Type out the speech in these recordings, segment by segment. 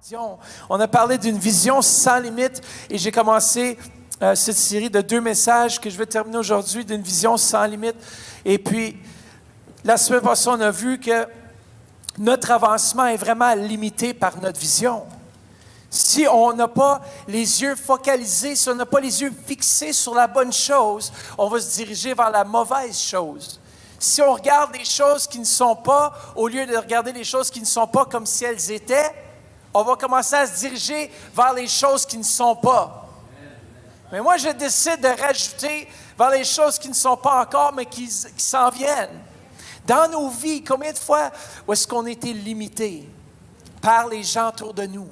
vision. On a parlé d'une vision sans limite et j'ai commencé cette série de 2 messages que je vais terminer aujourd'hui, d'une vision sans limite. Et puis, la semaine passée, on a vu que notre avancement est vraiment limité par notre vision. Si on n'a pas les yeux focalisés, si on n'a pas les yeux fixés sur la bonne chose, on va se diriger vers la mauvaise chose. Si on regarde les choses qui ne sont pas, au lieu de regarder les choses qui ne sont pas comme si elles étaient, on va commencer à se diriger vers les choses qui ne sont pas. Mais moi, je décide de rajouter vers les choses qui ne sont pas encore, mais qui s'en viennent. Dans nos vies, combien de fois est-ce qu'on a été limité par les gens autour de nous,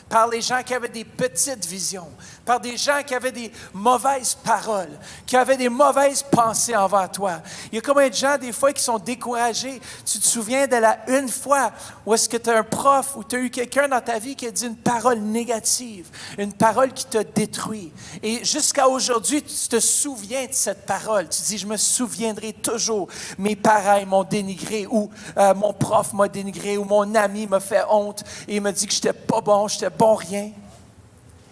par les gens qui avaient des petites visions, par des gens qui avaient des mauvaises paroles, qui avaient des mauvaises pensées envers toi. Il y a combien de gens, des fois, qui sont découragés. Tu te souviens de la une fois où est-ce que tu as un prof ou tu as eu quelqu'un dans ta vie qui a dit une parole négative, une parole qui t'a détruit. Et jusqu'à aujourd'hui, tu te souviens de cette parole. Tu dis, je me souviendrai toujours. Mes parents m'ont dénigré ou mon prof m'a dénigré ou mon ami m'a fait honte et il m'a dit que j'étais pas bon, j'étais bon rien.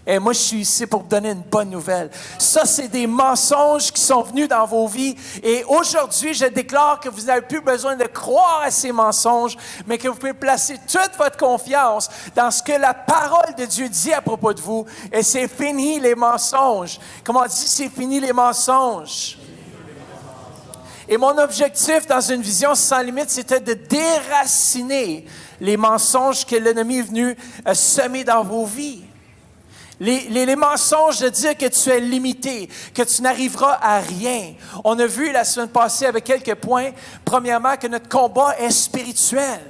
Et moi, je suis ici pour vous donner une bonne nouvelle. Ça, c'est des mensonges qui sont venus dans vos vies. Et aujourd'hui, je déclare que vous n'avez plus besoin de croire à ces mensonges, mais que vous pouvez placer toute votre confiance dans ce que la parole de Dieu dit à propos de vous. Et c'est fini les mensonges. Comment on dit, c'est fini les mensonges? Et mon objectif dans une vision sans limite, c'était de déraciner les mensonges que l'ennemi est venu semer dans vos vies. Les mensonges de dire que tu es limité, que tu n'arriveras à rien. On a vu la semaine passée avec quelques points, premièrement, que notre combat est spirituel.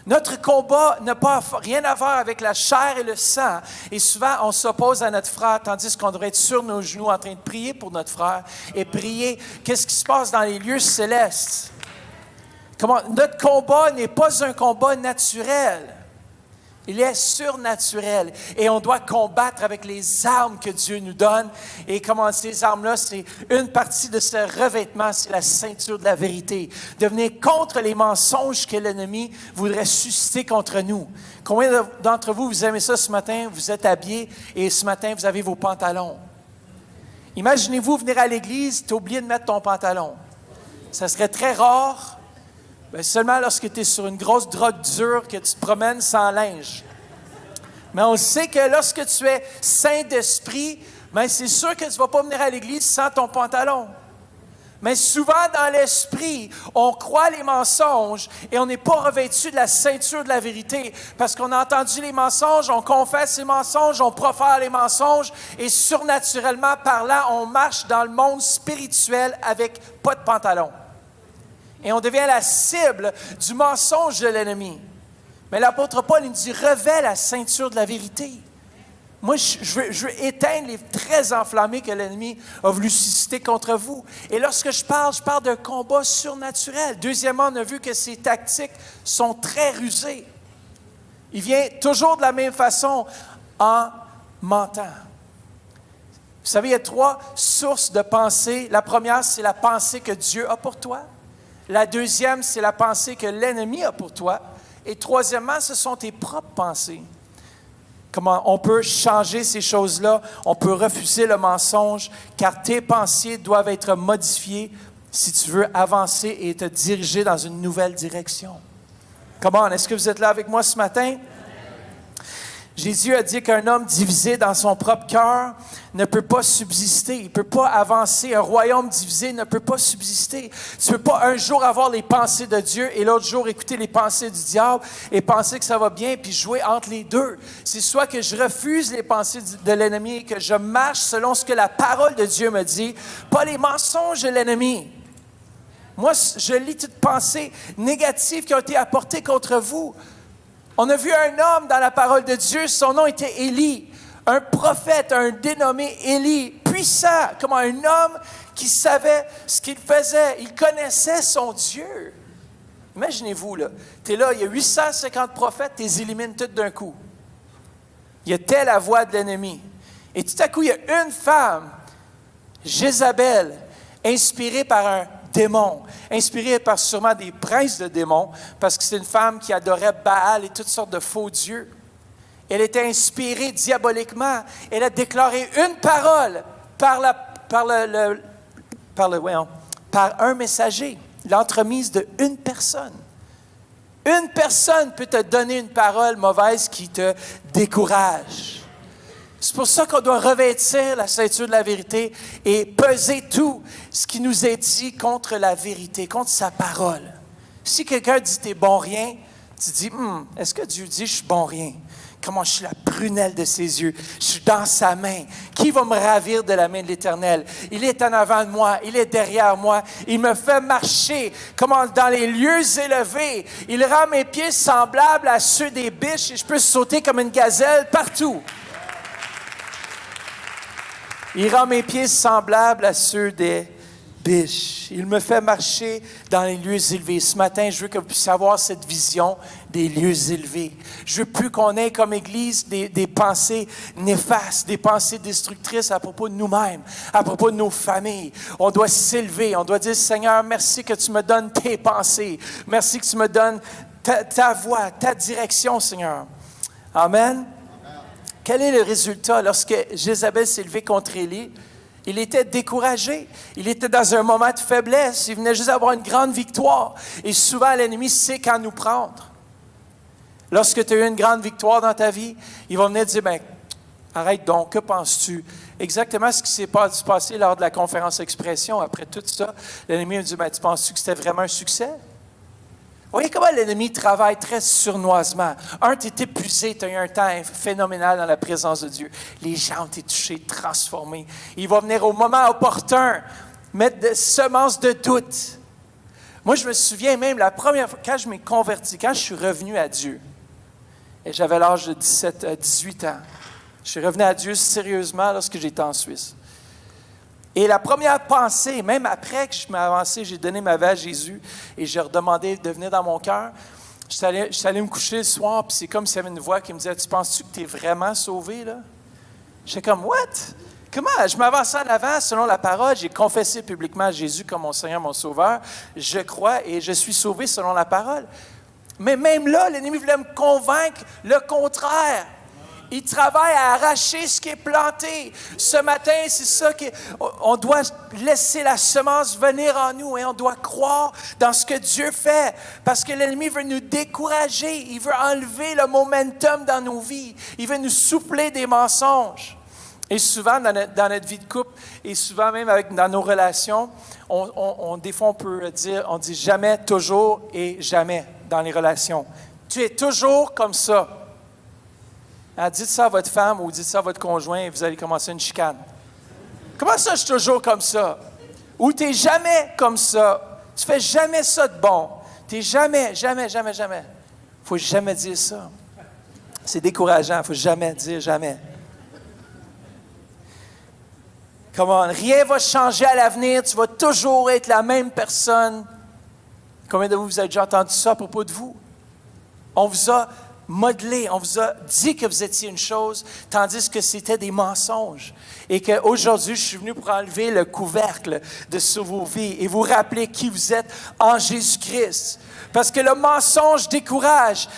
Notre combat n'a pas rien à voir avec la chair et le sang. Et souvent, on s'oppose à notre frère, tandis qu'on devrait être sur nos genoux en train de prier pour notre frère et prier qu'est-ce qui se passe dans les lieux célestes. Notre combat n'est pas un combat naturel. Il est surnaturel et on doit combattre avec les armes que Dieu nous donne. Et comment ces armes-là, c'est une partie de ce revêtement, c'est la ceinture de la vérité. De venir contre les mensonges que l'ennemi voudrait susciter contre nous. Combien d'entre vous, vous aimez ça ce matin? Vous êtes habillés et ce matin, vous avez vos pantalons. Imaginez-vous venir à l'église, tu as oublié de mettre ton pantalon. Ça serait très rare. Bien, seulement lorsque tu es sur une grosse drogue dure que tu te promènes sans linge. Mais on sait que lorsque tu es saint d'esprit, bien, c'est sûr que tu ne vas pas venir à l'église sans ton pantalon. Mais souvent dans l'esprit, on croit les mensonges et on n'est pas revêtu de la ceinture de la vérité. Parce qu'on a entendu les mensonges, on confesse les mensonges, on profère les mensonges et surnaturellement parlant, on marche dans le monde spirituel avec pas de pantalon. Et on devient la cible du mensonge de l'ennemi. Mais l'apôtre Paul, il nous dit, revêt la ceinture de la vérité. Moi, je veux éteindre les traits enflammés que l'ennemi a voulu susciter contre vous. Et lorsque je parle d'un combat surnaturel. Deuxièmement, on a vu que ces tactiques sont très rusées. Il vient toujours de la même façon en mentant. Vous savez, il y a 3 sources de pensée. La première, c'est la pensée que Dieu a pour toi. La deuxième, c'est la pensée que l'ennemi a pour toi. Et troisièmement, ce sont tes propres pensées. Comment on peut changer ces choses-là? On peut refuser le mensonge, car tes pensées doivent être modifiées si tu veux avancer et te diriger dans une nouvelle direction. Comment? Est-ce que vous êtes là avec moi ce matin? Jésus a dit qu'un homme divisé dans son propre cœur ne peut pas subsister. Il ne peut pas avancer. Un royaume divisé ne peut pas subsister. Tu ne peux pas un jour avoir les pensées de Dieu et l'autre jour écouter les pensées du diable et penser que ça va bien puis jouer entre les deux. C'est soit que je refuse les pensées de l'ennemi et que je marche selon ce que la parole de Dieu me dit, pas les mensonges de l'ennemi. Moi, je lis toutes pensées négatives qui ont été apportées contre vous. On a vu un homme dans la parole de Dieu, son nom était Élie, un prophète, un dénommé Élie, puissant, comme un homme qui savait ce qu'il faisait, il connaissait son Dieu. Imaginez-vous, là, tu es là, il y a 850 prophètes, tu les élimines tous d'un coup. Il y a telle la voix de l'ennemi. Et tout à coup, il y a une femme, Jézabel, inspirée par un démons, inspirée par sûrement des princes de démons, parce que c'est une femme qui adorait Baal et toutes sortes de faux dieux. Elle était inspirée diaboliquement. Elle a déclaré une parole par un messager, l'entremise d'une personne. Une personne peut te donner une parole mauvaise qui te décourage. C'est pour ça qu'on doit revêtir la ceinture de la vérité et peser tout ce qui nous est dit contre la vérité, contre sa parole. Si quelqu'un dit « t'es bon rien », tu dis « est-ce que Dieu dit « je suis bon rien » ?» Comment je suis la prunelle de ses yeux. Je suis dans sa main. Qui va me ravir de la main de l'Éternel? Il est en avant de moi. Il est derrière moi. Il me fait marcher comme dans les lieux élevés. Il rend mes pieds semblables à ceux des biches et je peux sauter comme une gazelle partout. Il rend mes pieds semblables à ceux des biches. Il me fait marcher dans les lieux élevés. Ce matin, je veux que vous puissiez avoir cette vision des lieux élevés. Je veux plus qu'on ait comme Église des pensées néfastes, des pensées destructrices à propos de nous-mêmes, à propos de nos familles. On doit s'élever, on doit dire, Seigneur, merci que tu me donnes tes pensées. Merci que tu me donnes ta voix, ta direction, Seigneur. Amen. Quel est le résultat lorsque Jézabel s'est levée contre Élie? Il était découragé. Il était dans un moment de faiblesse. Il venait juste d'avoir une grande victoire. Et souvent, l'ennemi sait quand nous prendre. Lorsque tu as eu une grande victoire dans ta vie, il va venir te dire, arrête donc, que penses-tu? Exactement ce qui s'est passé lors de la conférence Expression. Après tout ça, l'ennemi me dit, tu penses-tu que c'était vraiment un succès? Vous voyez comment l'ennemi travaille très sournoisement. Tu es épuisé, tu as eu un temps phénoménal dans la présence de Dieu. Les gens ont été touchés, transformés. Il va venir au moment opportun mettre des semences de doute. Moi, je me souviens même la première fois, quand je m'ai converti, quand je suis revenu à Dieu, et j'avais l'âge de 18 ans, je suis revenu à Dieu sérieusement lorsque j'étais en Suisse. Et la première pensée, même après que je m'ai avancé, j'ai donné ma vie à Jésus et j'ai redemandé de venir dans mon cœur. Je suis allé me coucher le soir, puis c'est comme s'il y avait une voix qui me disait, « Tu penses-tu que tu es vraiment sauvé, là? » J'étais comme, « What? Comment? » Je m'avançais en avant selon la parole. J'ai confessé publiquement Jésus comme mon Seigneur, mon Sauveur. Je crois et je suis sauvé selon la parole. Mais même là, l'ennemi voulait me convaincre le contraire. Il travaille à arracher ce qui est planté. Ce matin, c'est ça qu'on doit laisser la semence venir en nous et on doit croire dans ce que Dieu fait. Parce que l'ennemi veut nous décourager. Il veut enlever le momentum dans nos vies. Il veut nous souffler des mensonges. Et souvent, dans notre vie de couple, et souvent même dans nos relations, des fois on peut dire, on dit jamais, toujours et jamais dans les relations. Tu es toujours comme ça. Dites ça à votre femme ou dites ça à votre conjoint et vous allez commencer une chicane. Comment ça, je suis toujours comme ça? Ou tu n'es jamais comme ça. Tu fais jamais ça de bon. Tu n'es jamais. Il ne faut jamais dire ça. C'est décourageant. Il ne faut jamais dire jamais. Rien ne va changer à l'avenir. Tu vas toujours être la même personne. Combien de vous avez déjà entendu ça à propos de vous? On vous a modelé, on vous a dit que vous étiez une chose, tandis que c'était des mensonges. Et qu'aujourd'hui, je suis venu pour enlever le couvercle sur vos vies et vous rappeler qui vous êtes en Jésus-Christ. Parce que le mensonge décourage.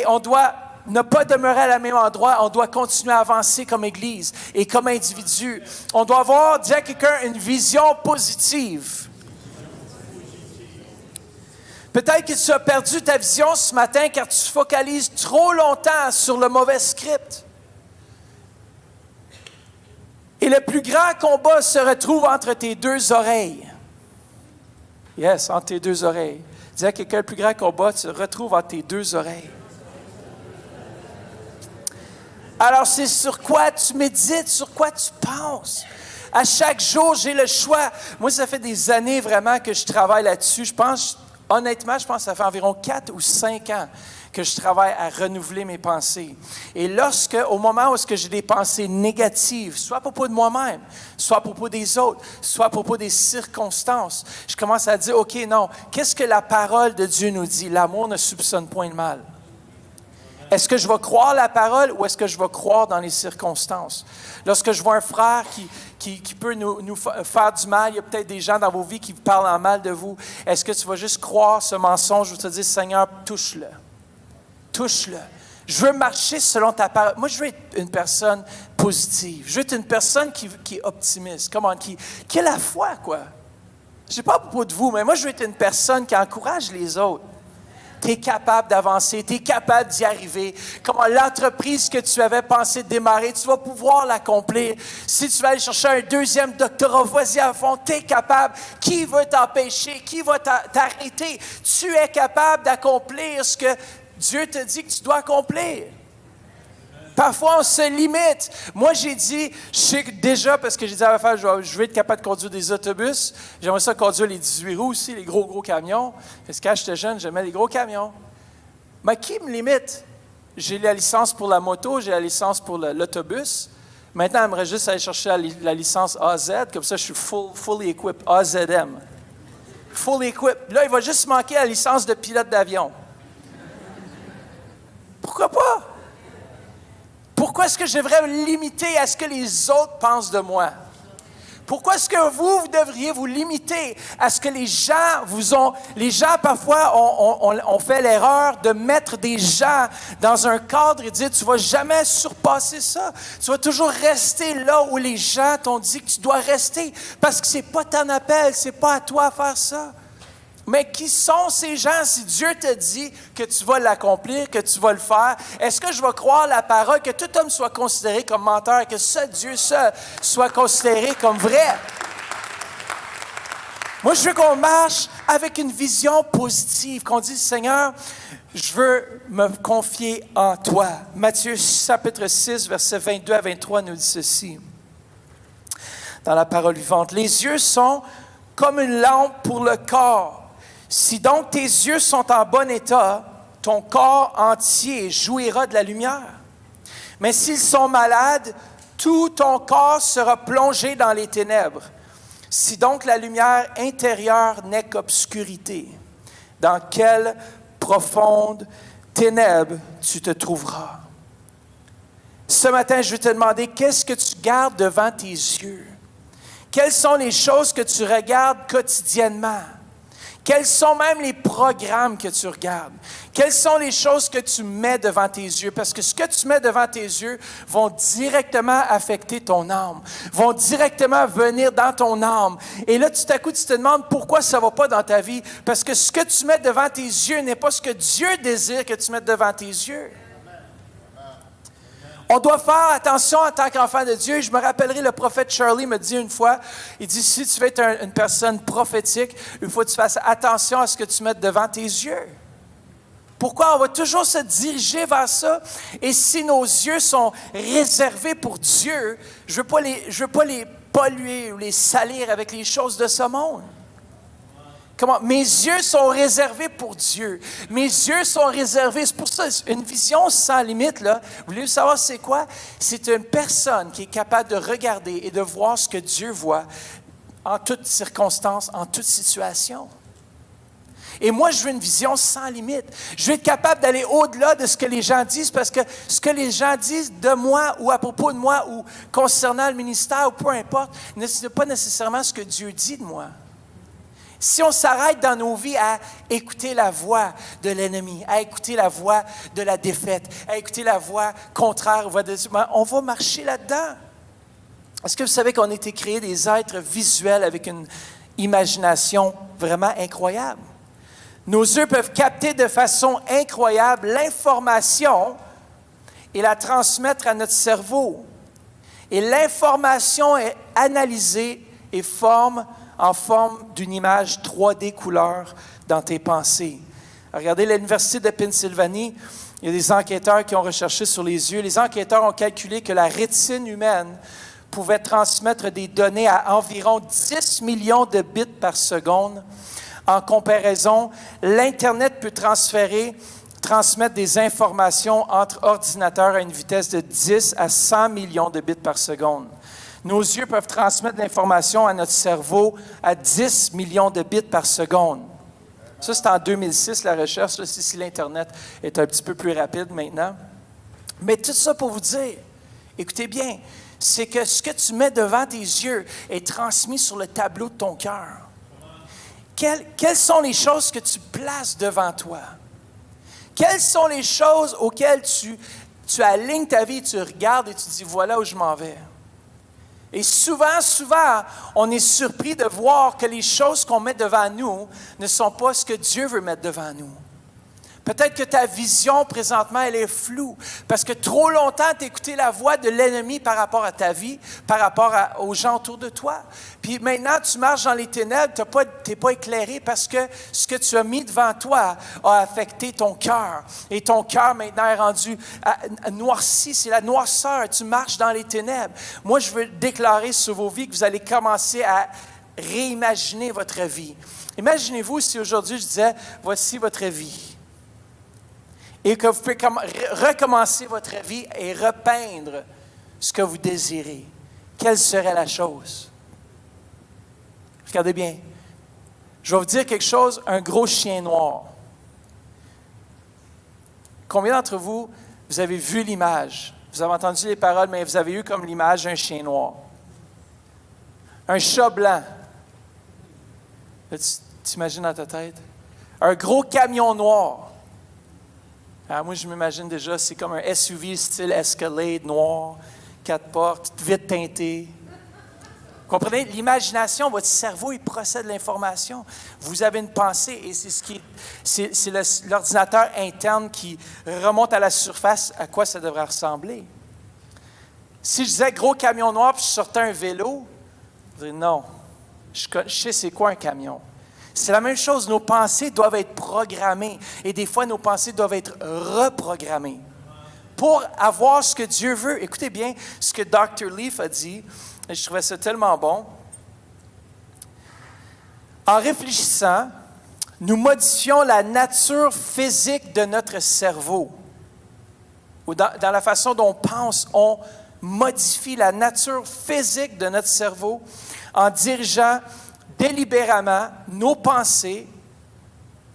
On doit ne pas demeurer à la même endroit, on doit continuer à avancer comme Église et comme individu. On doit avoir, dire à quelqu'un, une vision positive. Peut-être que tu as perdu ta vision ce matin car tu focalises trop longtemps sur le mauvais script. Et le plus grand combat se retrouve entre tes deux oreilles. Yes, entre tes deux oreilles. Dis à quelqu'un, le plus grand combat se retrouve entre tes deux oreilles. Alors, c'est sur quoi tu médites, sur quoi tu penses. À chaque jour, j'ai le choix. Moi, ça fait des années vraiment que je travaille là-dessus. Honnêtement, je pense que ça fait environ 4 ou 5 ans que je travaille à renouveler mes pensées. Et au moment où j'ai des pensées négatives, soit à propos de moi-même, soit à propos des autres, soit à propos des circonstances, je commence à dire, OK, non, qu'est-ce que la parole de Dieu nous dit? L'amour ne soupçonne point le mal. Est-ce que je vais croire la parole ou est-ce que je vais croire dans les circonstances? Lorsque je vois un frère qui peut nous faire du mal, il y a peut-être des gens dans vos vies qui vous parlent en mal de vous. Est-ce que tu vas juste croire ce mensonge ou te dire, Seigneur, touche-le. Touche-le. Je veux marcher selon ta parole. Moi, je veux être une personne positive. Je veux être une personne qui est optimiste, qui a la foi, quoi. Je ne sais pas à propos de vous, mais moi, je veux être une personne qui encourage les autres. Tu es capable d'avancer, tu es capable d'y arriver. Comment l'entreprise que tu avais pensé démarrer, tu vas pouvoir l'accomplir. Si tu vas aller chercher un deuxième doctorat, vas-y à fond, tu es capable. Qui veut t'empêcher? Qui va t'arrêter? Tu es capable d'accomplir ce que Dieu te dit que tu dois accomplir. Parfois, on se limite. Moi, j'ai dit, je sais que déjà, parce que j'ai dit à ma femme, je vais être capable de conduire des autobus. J'aimerais ça conduire les 18 roues aussi, les gros camions. Parce que quand j'étais jeune, j'aimais les gros camions. Mais qui me limite? J'ai la licence pour la moto, j'ai la licence pour l'autobus. Maintenant, j'aimerais juste aller chercher la licence AZ. Comme ça, je suis fully equipped, AZM. Fully equipped. Là, il va juste manquer la licence de pilote d'avion. Pourquoi pas? Pourquoi est-ce que je devrais me limiter à ce que les autres pensent de moi? Pourquoi est-ce que vous devriez vous limiter à ce que les gens vous ont... Les gens, parfois, ont fait l'erreur de mettre des gens dans un cadre et dire, tu ne vas jamais surpasser ça. Tu vas toujours rester là où les gens t'ont dit que tu dois rester parce que ce n'est pas ton appel, ce n'est pas à toi de faire ça. Mais qui sont ces gens si Dieu te dit que tu vas l'accomplir, que tu vas le faire? Est-ce que je vais croire la parole, que tout homme soit considéré comme menteur, que seul Dieu seul soit considéré comme vrai? Moi, je veux qu'on marche avec une vision positive, qu'on dise, Seigneur, je veux me confier en toi. Matthieu chapitre 6, versets 22 à 23 nous dit ceci, dans la parole vivante. Les yeux sont comme une lampe pour le corps. Si donc tes yeux sont en bon état, ton corps entier jouira de la lumière. Mais s'ils sont malades, tout ton corps sera plongé dans les ténèbres. Si donc la lumière intérieure n'est qu'obscurité, dans quelle profonde ténèbres tu te trouveras? Ce matin, je vais te demander, qu'est-ce que tu gardes devant tes yeux? Quelles sont les choses que tu regardes quotidiennement? Quels sont même les programmes que tu regardes? Quelles sont les choses que tu mets devant tes yeux? Parce que ce que tu mets devant tes yeux vont directement affecter ton âme, vont directement venir dans ton âme. Et là, tout à coup, tu te demandes pourquoi ça ne va pas dans ta vie. Parce que ce que tu mets devant tes yeux n'est pas ce que Dieu désire que tu mettes devant tes yeux. On doit faire attention en tant qu'enfant de Dieu. Je me rappellerai, le prophète Charlie me dit une fois, il dit, si tu veux être une personne prophétique, il faut que tu fasses attention à ce que tu mets devant tes yeux. Pourquoi? On va toujours se diriger vers ça. Et si nos yeux sont réservés pour Dieu, je ne veux pas les polluer ou les salir avec les choses de ce monde. Comment? Mes yeux sont réservés pour Dieu. Mes yeux sont réservés. C'est pour ça, une vision sans limite, là. Vous voulez savoir c'est quoi? C'est une personne qui est capable de regarder et de voir ce que Dieu voit en toutes circonstances, en toute situation. Et moi, je veux une vision sans limite. Je veux être capable d'aller au-delà de ce que les gens disent, parce que ce que les gens disent de moi ou à propos de moi ou concernant le ministère ou peu importe, ce n'est pas nécessairement ce que Dieu dit de moi. Si on s'arrête dans nos vies à écouter la voix de l'ennemi, à écouter la voix de la défaite, à écouter la voix contraire, on va marcher là-dedans. Est-ce que vous savez qu'on a été créés des êtres visuels avec une imagination vraiment incroyable? Nos yeux peuvent capter de façon incroyable l'information et la transmettre à notre cerveau. Et l'information est analysée et en forme d'une image 3D couleur dans tes pensées. Regardez l'Université de Pennsylvanie, il y a des enquêteurs qui ont recherché sur les yeux. Les enquêteurs ont calculé que la rétine humaine pouvait transmettre des données à environ 10 millions de bits par seconde. En comparaison, l'Internet peut transmettre des informations entre ordinateurs à une vitesse de 10 à 100 millions de bits par seconde. Nos yeux peuvent transmettre l'information à notre cerveau à 10 millions de bits par seconde. Ça, c'est en 2006, la recherche, là, si l'Internet est un petit peu plus rapide maintenant. Mais tout ça pour vous dire, écoutez bien, c'est que ce que tu mets devant tes yeux est transmis sur le tableau de ton cœur. Quelles sont les choses que tu places devant toi? Quelles sont les choses auxquelles tu alignes ta vie, tu regardes et tu dis, voilà où je m'en vais. Et souvent, on est surpris de voir que les choses qu'on met devant nous ne sont pas ce que Dieu veut mettre devant nous. Peut-être que ta vision, présentement, elle est floue, parce que trop longtemps, tu as écouté la voix de l'ennemi par rapport à ta vie, par rapport aux gens autour de toi. Puis maintenant, tu marches dans les ténèbres, tu n'es pas éclairé parce que ce que tu as mis devant toi a affecté ton cœur. Et ton cœur, maintenant, est rendu noirci. C'est la noirceur. Tu marches dans les ténèbres. Moi, je veux déclarer sur vos vies que vous allez commencer à réimaginer votre vie. Imaginez-vous si aujourd'hui, je disais, voici votre vie. Et que vous pouvez recommencer votre vie et repeindre ce que vous désirez. Quelle serait la chose? Regardez bien. Je vais vous dire quelque chose, un gros chien noir. Combien d'entre vous, vous avez vu l'image? Vous avez entendu les paroles, mais vous avez eu comme l'image d'un chien noir. Un chat blanc. Là, tu t'imagines dans ta tête? Un gros camion noir. Alors moi, je m'imagine déjà, c'est comme un SUV style Escalade noir, 4 portes, vite teinté. Vous comprenez? L'imagination, votre cerveau, il procède l'information. Vous avez une pensée et c'est l'ordinateur interne qui remonte à la surface à quoi ça devrait ressembler. Si je disais gros camion noir puis je sortais un vélo, vous direz non, je sais c'est quoi un camion. C'est la même chose, nos pensées doivent être programmées et des fois nos pensées doivent être reprogrammées pour avoir ce que Dieu veut. Écoutez bien ce que Dr. Leaf a dit, et je trouvais ça tellement bon. En réfléchissant, nous modifions la nature physique de notre cerveau. Ou dans la façon dont on pense, on modifie la nature physique de notre cerveau en dirigeant délibérément nos pensées.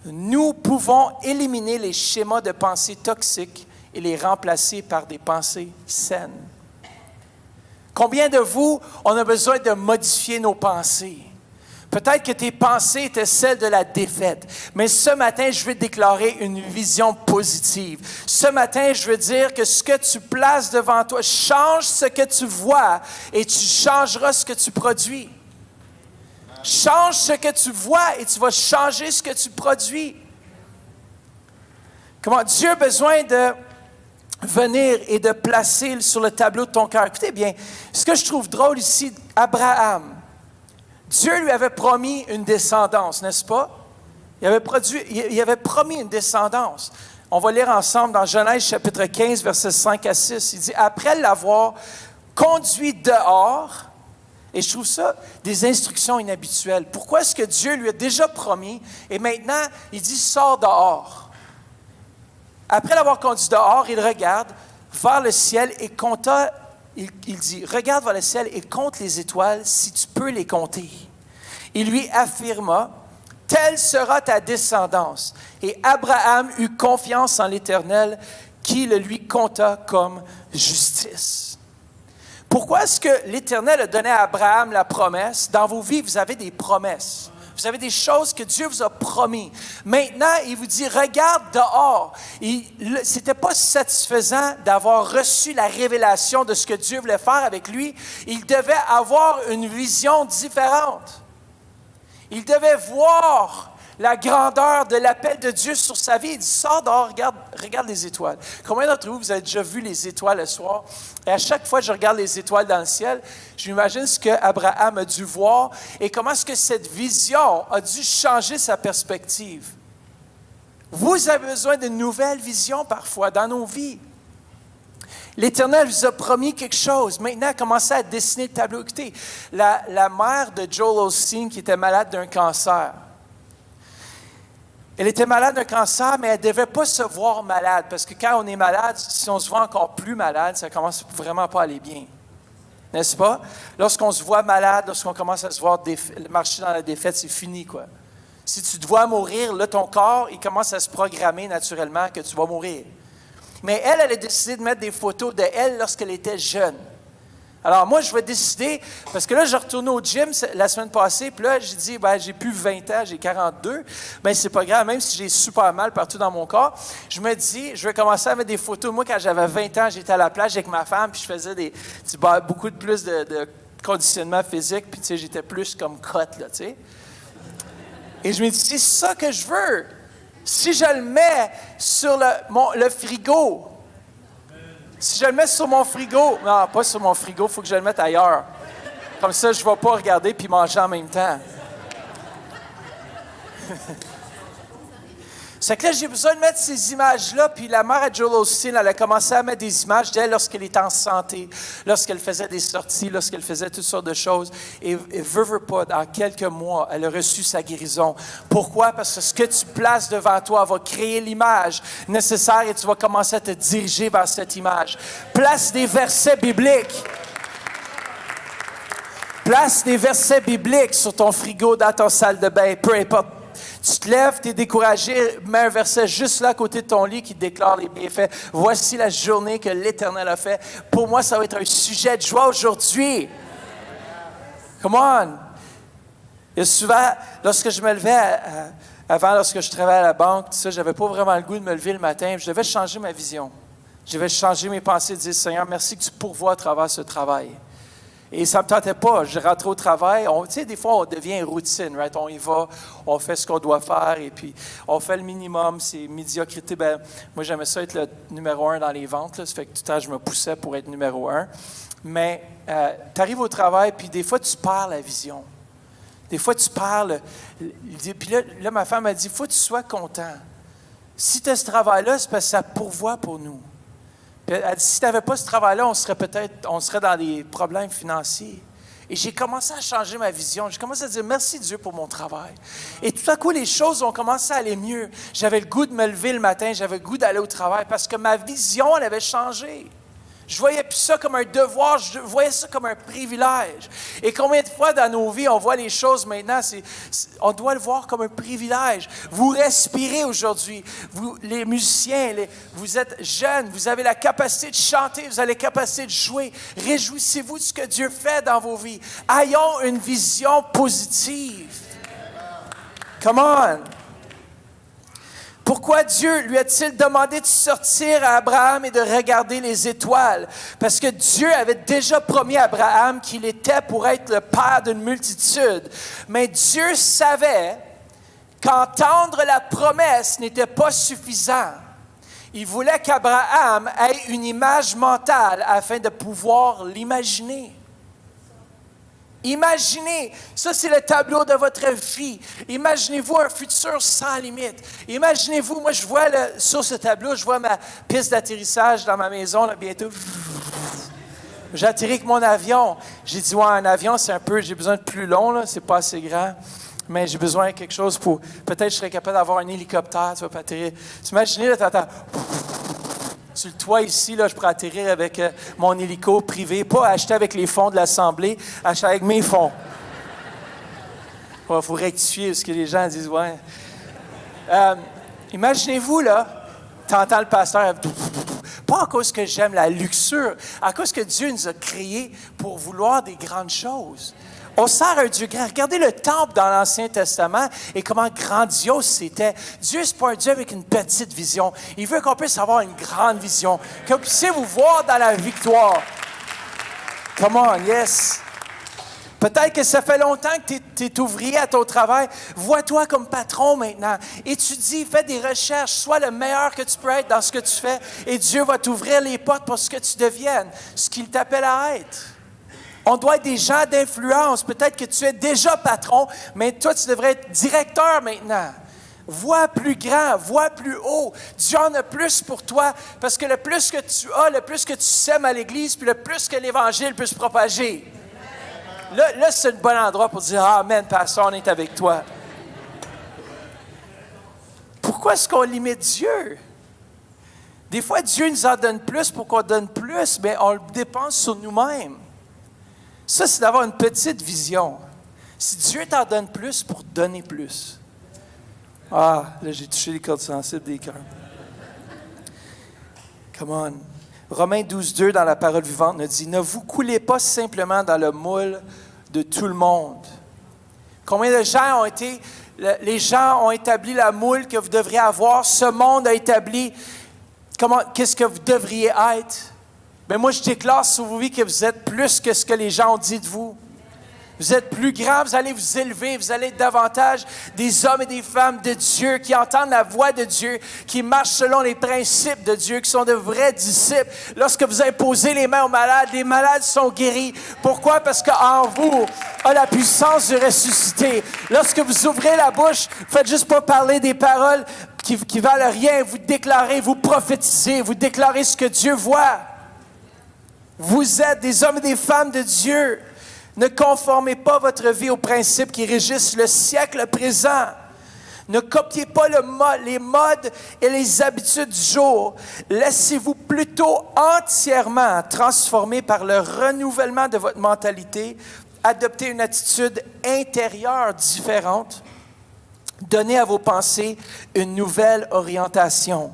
Nous pouvons éliminer les schémas de pensée toxiques et les remplacer par des pensées saines. Combien de vous, on a besoin de modifier nos pensées? Peut-être que tes pensées étaient celles de la défaite, mais ce matin, je veux déclarer une vision positive. Ce matin, je veux dire que ce que tu places devant toi, change ce que tu vois et tu changeras ce que tu produis. Change ce que tu vois et tu vas changer ce que tu produis. Comment Dieu a besoin de venir et de placer sur le tableau de ton cœur. Écoutez bien, ce que je trouve drôle ici, Abraham, Dieu lui avait promis une descendance, n'est-ce pas? Il avait promis une descendance. On va lire ensemble dans Genèse chapitre 15, versets 5 à 6. Il dit, après l'avoir conduit dehors, et je trouve ça des instructions inhabituelles. Pourquoi est-ce que Dieu lui a déjà promis et maintenant il dit, sors dehors? Après l'avoir conduit dehors, il regarde vers le ciel et compta. Il dit, regarde vers le ciel et compte les étoiles si tu peux les compter. Il lui affirma, telle sera ta descendance. Et Abraham eut confiance en l'Éternel qui le lui compta comme justice. Pourquoi est-ce que l'Éternel a donné à Abraham la promesse? Dans vos vies, vous avez des promesses. Vous avez des choses que Dieu vous a promis. Maintenant, il vous dit, regarde dehors. Ce n'était pas satisfaisant d'avoir reçu la révélation de ce que Dieu voulait faire avec lui. Il devait avoir une vision différente. Il devait voir la grandeur de l'appel de Dieu sur sa vie. Il dit, sors dehors, regarde les étoiles. Combien d'entre vous avez déjà vu les étoiles le soir? Et à chaque fois que je regarde les étoiles dans le ciel, je m'imagine ce qu'Abraham a dû voir et comment est-ce que cette vision a dû changer sa perspective. Vous avez besoin d'une nouvelle vision parfois dans nos vies. L'Éternel vous a promis quelque chose. Maintenant, commencez à dessiner le tableau. Écoutez, la mère de Joel Osteen qui était malade d'un cancer, elle était malade d'un cancer, mais elle ne devait pas se voir malade, parce que quand on est malade, si on se voit encore plus malade, ça commence vraiment pas à aller bien. N'est-ce pas? Lorsqu'on se voit malade, lorsqu'on commence à se voir marcher dans la défaite, c'est fini, quoi. Si tu te vois mourir, là, ton corps, il commence à se programmer naturellement que tu vas mourir. Mais elle a décidé de mettre des photos d'elle lorsqu'elle était jeune. Alors moi, je vais décider, parce que là, je retourne au gym la semaine passée, puis là, j'ai dit, ben, j'ai plus 20 ans, j'ai 42, mais c'est pas grave, même si j'ai super mal partout dans mon corps, je me dis, je vais commencer à mettre des photos. Moi, quand j'avais 20 ans, j'étais à la plage avec ma femme, puis je faisais beaucoup de plus de conditionnement physique, puis tu sais, j'étais plus comme cote, là, tu sais. Et je me dis, c'est ça que je veux. Si je le mets sur le frigo, si je le mets sur mon frigo, non, pas sur mon frigo, il faut que je le mette ailleurs. Comme ça, je ne vais pas regarder puis manger en même temps. C'est que là, j'ai besoin de mettre ces images-là, puis la mère à Joel Osteen, elle a commencé à mettre des images d'elle lorsqu'elle était en santé, lorsqu'elle faisait des sorties, lorsqu'elle faisait toutes sortes de choses. Et veut pas, dans quelques mois, elle a reçu sa guérison. Pourquoi? Parce que ce que tu places devant toi va créer l'image nécessaire et tu vas commencer à te diriger vers cette image. Place des versets bibliques. Place des versets bibliques sur ton frigo, dans ton salle de bain, peu importe. Tu te lèves, tu es découragé, mets un verset juste là à côté de ton lit qui déclare les bienfaits. Voici la journée que l'Éternel a fait. Pour moi, ça va être un sujet de joie aujourd'hui. Come on! Et souvent, lorsque je me levais, avant, lorsque je travaillais à la banque, tout ça, je n'avais pas vraiment le goût de me lever le matin. Je devais changer ma vision. Je devais changer mes pensées et dire, Seigneur, merci que tu pourvois à travers ce travail. Et ça ne me tentait pas. Je rentrais au travail. Tu sais, des fois, on devient routine, right? On y va, on fait ce qu'on doit faire, et puis on fait le minimum. C'est médiocrité. Ben, moi, j'aimais ça être le numéro 1 dans les ventes. Là. Ça fait que tout le temps, je me poussais pour être numéro 1. Mais tu arrives au travail, puis des fois, tu perds la vision. Des fois, tu perds. Puis là, ma femme m'a dit, il faut que tu sois content. Si tu as ce travail-là, c'est parce que ça pourvoit pour nous. Puis elle dit, si tu n'avais pas ce travail-là, on serait dans des problèmes financiers. Et j'ai commencé à changer ma vision. J'ai commencé à dire, merci Dieu pour mon travail. Et tout à coup, les choses ont commencé à aller mieux. J'avais le goût de me lever le matin, j'avais le goût d'aller au travail parce que ma vision, elle avait changé. Je voyais plus ça comme un devoir, je voyais ça comme un privilège. Et combien de fois dans nos vies, on voit les choses maintenant, on doit le voir comme un privilège. Vous respirez aujourd'hui, vous, les musiciens, vous êtes jeunes, vous avez la capacité de chanter, vous avez la capacité de jouer. Réjouissez-vous de ce que Dieu fait dans vos vies. Ayons une vision positive. Come on! Pourquoi Dieu lui a-t-il demandé de sortir à Abraham et de regarder les étoiles? Parce que Dieu avait déjà promis à Abraham qu'il était pour être le père d'une multitude. Mais Dieu savait qu'entendre la promesse n'était pas suffisant. Il voulait qu'Abraham ait une image mentale afin de pouvoir l'imaginer. Imaginez, ça c'est le tableau de votre vie. Imaginez-vous un futur sans limite. Imaginez-vous, moi je vois sur ce tableau, je vois ma piste d'atterrissage dans ma maison, là, bientôt. J'atterris avec mon avion. J'ai dit, ouais, un avion c'est un peu, j'ai besoin de plus long, là, c'est pas assez grand. Mais j'ai besoin de quelque chose pour, peut-être je serais capable d'avoir un hélicoptère, tu vas pas atterrir. Imaginez, là, t'entends. Sur le toit ici, là, je pourrais atterrir avec mon hélico privé, pas acheter avec les fonds de l'Assemblée, acheter avec mes fonds. Il faut rectifier parce que les gens disent, ouais. Imaginez-vous, là, t'entends le pasteur, pas à cause que j'aime la luxure, à cause que Dieu nous a créés pour vouloir des grandes choses. On sert un Dieu grand. Regardez le temple dans l'Ancien Testament et comment grandiose c'était. Dieu, ce n'est pas un Dieu avec une petite vision. Il veut qu'on puisse avoir une grande vision, que vous puissiez vous voir dans la victoire. Come on, yes. Peut-être que ça fait longtemps que tu es ouvrier à ton travail. Vois-toi comme patron maintenant. Étudie, fais des recherches. Sois le meilleur que tu peux être dans ce que tu fais. Et Dieu va t'ouvrir les portes pour ce que tu deviennes, ce qu'il t'appelle à être. On doit être des gens d'influence. Peut-être que tu es déjà patron, mais toi, tu devrais être directeur maintenant. Vois plus grand, vois plus haut. Dieu en a plus pour toi, parce que le plus que tu as, le plus que tu sèmes à l'Église, puis le plus que l'Évangile peut se propager. Là, c'est le bon endroit pour dire « Amen, pasteur, on est avec toi. » Pourquoi est-ce qu'on limite Dieu? Des fois, Dieu nous en donne plus pour qu'on donne plus, mais on le dépense sur nous-mêmes. Ça, c'est d'avoir une petite vision. Si Dieu t'en donne plus pour donner plus. Ah, là, j'ai touché les cordes sensibles des cœurs. Come on. Romains 12, 2 dans la Parole vivante nous dit « Ne vous coulez pas simplement dans le moule de tout le monde. » Combien de gens ont été, les gens ont établi la moule que vous devriez avoir. Ce monde a établi qu'est-ce que vous devriez être. Mais moi, je déclare sur vos vies que vous êtes plus que ce que les gens ont dit de vous. Vous êtes plus grand, vous allez vous élever, vous allez être davantage des hommes et des femmes de Dieu qui entendent la voix de Dieu, qui marchent selon les principes de Dieu, qui sont de vrais disciples. Lorsque vous avez posé les mains aux malades, les malades sont guéris. Pourquoi? Parce qu'en vous a la puissance de ressusciter. Lorsque vous ouvrez la bouche, faites juste pas parler des paroles qui valent rien. Vous déclarez, vous prophétisez, vous déclarez ce que Dieu voit. Vous êtes des hommes et des femmes de Dieu. Ne conformez pas votre vie aux principes qui régissent le siècle présent. Ne copiez pas les modes et les habitudes du jour. Laissez-vous plutôt entièrement transformer par le renouvellement de votre mentalité. Adoptez une attitude intérieure différente. Donnez à vos pensées une nouvelle orientation.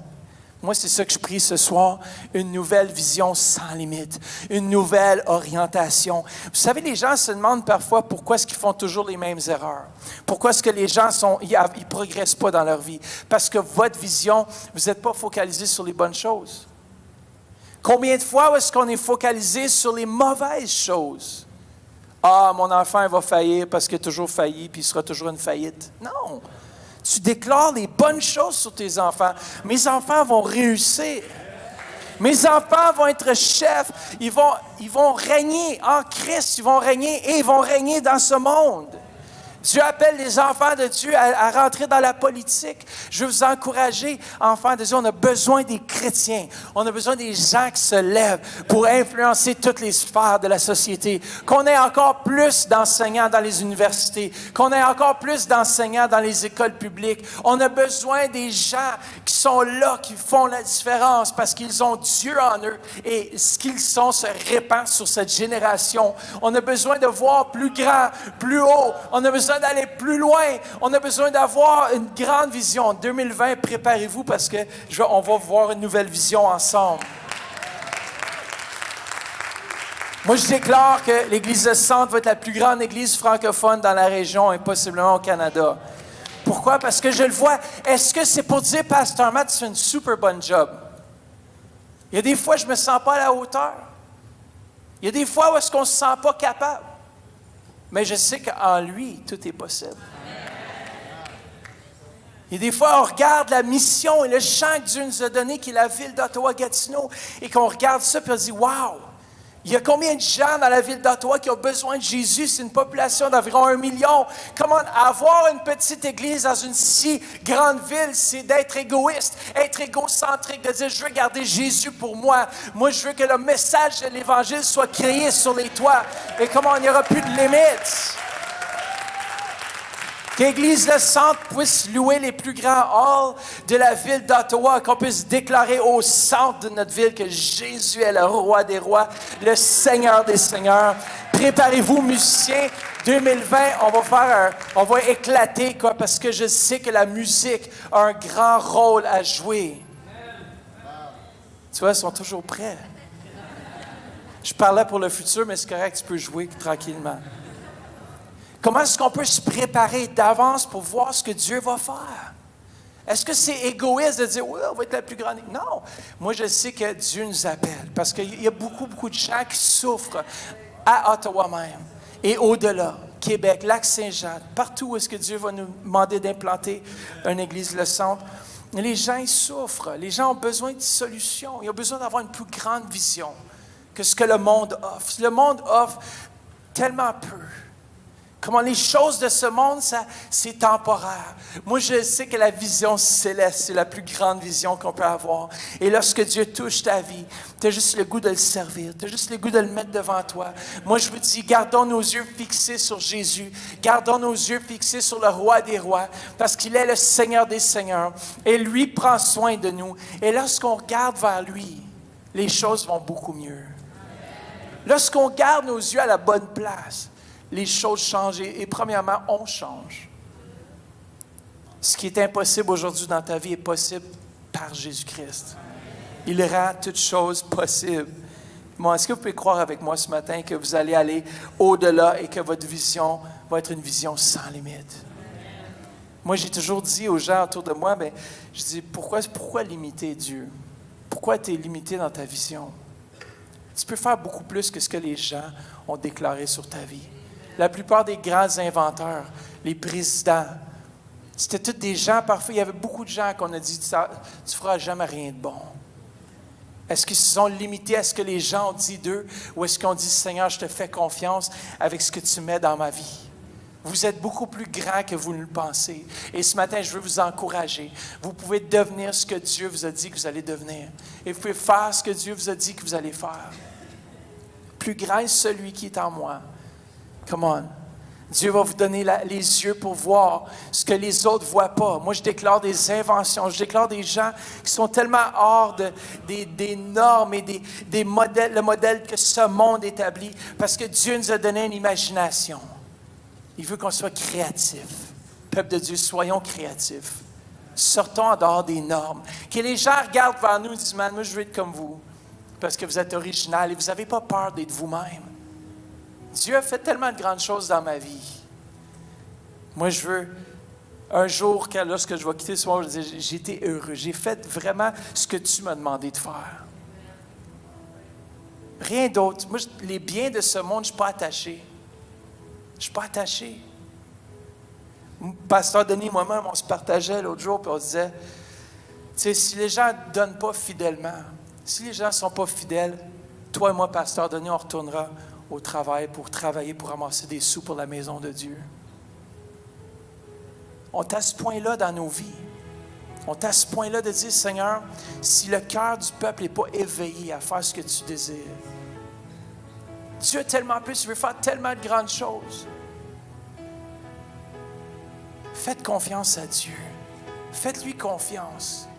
Moi, c'est ça que je prie ce soir, une nouvelle vision sans limite, une nouvelle orientation. Vous savez, les gens se demandent parfois pourquoi est-ce qu'ils font toujours les mêmes erreurs. Pourquoi est-ce que les gens ils progressent pas dans leur vie? Parce que votre vision, vous n'êtes pas focalisé sur les bonnes choses. Combien de fois est-ce qu'on est focalisé sur les mauvaises choses? Ah, mon enfant, il va faillir parce qu'il a toujours failli, puis il sera toujours une faillite. Non! Tu déclares les bonnes choses sur tes enfants. Mes enfants vont réussir. Mes enfants vont être chefs. Ils vont régner en Christ. Ils vont régner et ils vont régner dans ce monde. Dieu appelle les enfants de Dieu à rentrer dans la politique. Je veux vous encourager, enfants de Dieu, on a besoin des chrétiens. On a besoin des gens qui se lèvent pour influencer toutes les sphères de la société. Qu'on ait encore plus d'enseignants dans les universités. Qu'on ait encore plus d'enseignants dans les écoles publiques. On a besoin des gens qui sont là, qui font la différence parce qu'ils ont Dieu en eux. Et ce qu'ils sont se répand sur cette génération. On a besoin de voir plus grand, plus haut. On a besoin d'aller plus loin. On a besoin d'avoir une grande vision. En 2020, préparez-vous parce que on va voir une nouvelle vision ensemble. Moi, je déclare que l'Église de Centre va être la plus grande église francophone dans la région et possiblement au Canada. Pourquoi? Parce que je le vois. Est-ce que c'est pour dire, Pasteur Matt, tu fais une super bonne job? Il y a des fois, je ne me sens pas à la hauteur. Il y a des fois où est-ce qu'on ne se sent pas capable. Mais je sais qu'en lui, tout est possible. Il y a des fois, on regarde la mission et le champ que Dieu nous a donné, qui est la ville d'Ottawa-Gatineau, et qu'on regarde ça et on dit « Wow! » Il y a combien de gens dans la ville d'Ottawa qui ont besoin de Jésus? C'est une population d'environ 1 million. Comment avoir une petite église dans une si grande ville, c'est d'être égoïste, être égocentrique, de dire « Je veux garder Jésus pour moi. Moi, je veux que le message de l'Évangile soit crié sur les toits. » Et comment il n'y aura plus de limites. Qu'Église Le Centre puisse louer les plus grands halls de la ville d'Ottawa, qu'on puisse déclarer au centre de notre ville que Jésus est le roi des rois, le Seigneur des seigneurs. Préparez-vous, musiciens. 2020, on va éclater, parce que je sais que la musique a un grand rôle à jouer. Tu vois, ils sont toujours prêts. Je parlais pour le futur, mais c'est correct, tu peux jouer tranquillement. Comment est-ce qu'on peut se préparer d'avance pour voir ce que Dieu va faire? Est-ce que c'est égoïste de dire « Oui, on va être la plus grande? » Non. Moi, je sais que Dieu nous appelle parce qu'il y a beaucoup de gens qui souffrent à Ottawa même et au-delà. Québec, Lac-Saint-Jean, partout où est-ce que Dieu va nous demander d'implanter une église Le Centre. Les gens, ils souffrent. Les gens ont besoin de solutions. Ils ont besoin d'avoir une plus grande vision que ce que le monde offre. Le monde offre tellement peu. Comment les choses de ce monde, c'est temporaire. Moi, je sais que la vision céleste, c'est la plus grande vision qu'on peut avoir. Et lorsque Dieu touche ta vie, tu as juste le goût de le servir. Tu as juste le goût de le mettre devant toi. Moi, je vous dis, gardons nos yeux fixés sur Jésus. Gardons nos yeux fixés sur le roi des rois, parce qu'il est le Seigneur des seigneurs. Et lui prend soin de nous. Et lorsqu'on regarde vers lui, les choses vont beaucoup mieux. Lorsqu'on garde nos yeux à la bonne place, les choses changent et premièrement, on change. Ce qui est impossible aujourd'hui dans ta vie est possible par Jésus-Christ. Il rend toutes choses possibles. Bon, est-ce que vous pouvez croire avec moi ce matin que vous allez aller au-delà et que votre vision va être une vision sans limite? Moi, j'ai toujours dit aux gens autour de moi, bien, je dis, pourquoi limiter Dieu? Pourquoi tu es limité dans ta vision? Tu peux faire beaucoup plus que ce que les gens ont déclaré sur ta vie. La plupart des grands inventeurs, les présidents, c'était tous des gens, parfois, il y avait beaucoup de gens qu'on a dit, tu ne feras jamais rien de bon. Est-ce qu'ils se sont limités à ce que les gens ont dit d'eux ou est-ce qu'on dit, Seigneur, je te fais confiance avec ce que tu mets dans ma vie? Vous êtes beaucoup plus grand que vous ne le pensez. Et ce matin, je veux vous encourager. Vous pouvez devenir ce que Dieu vous a dit que vous allez devenir. Et vous pouvez faire ce que Dieu vous a dit que vous allez faire. Plus grand est celui qui est en moi. Come on. Dieu va vous donner les yeux pour voir ce que les autres ne voient pas. Moi, je déclare des inventions. Je déclare des gens qui sont tellement hors des normes et des modèles, le modèle que ce monde établit. Parce que Dieu nous a donné une imagination. Il veut qu'on soit créatif. Peuple de Dieu, soyons créatifs. Sortons en dehors des normes. Que les gens regardent vers nous et disent, man, moi, je veux être comme vous. Parce que vous êtes original et vous n'avez pas peur d'être vous-même. Dieu a fait tellement de grandes choses dans ma vie. Moi, je veux, un jour, lorsque je vais quitter ce monde, je vais dire, j'ai été heureux. J'ai fait vraiment ce que tu m'as demandé de faire. Rien d'autre. Moi, les biens de ce monde, je ne suis pas attaché. Je ne suis pas attaché. Pasteur Denis et moi-même, on se partageait l'autre jour, puis on disait, tu sais, si les gens ne donnent pas fidèlement, si les gens ne sont pas fidèles, toi et moi, Pasteur Denis, on retournera au travail pour ramasser des sous pour la maison de Dieu. On est à ce point-là dans nos vies. On est à ce point-là de dire, Seigneur, si le cœur du peuple n'est pas éveillé à faire ce que tu désires, Dieu a tellement plus, il veut faire tellement de grandes choses. Faites confiance à Dieu. Faites-lui confiance.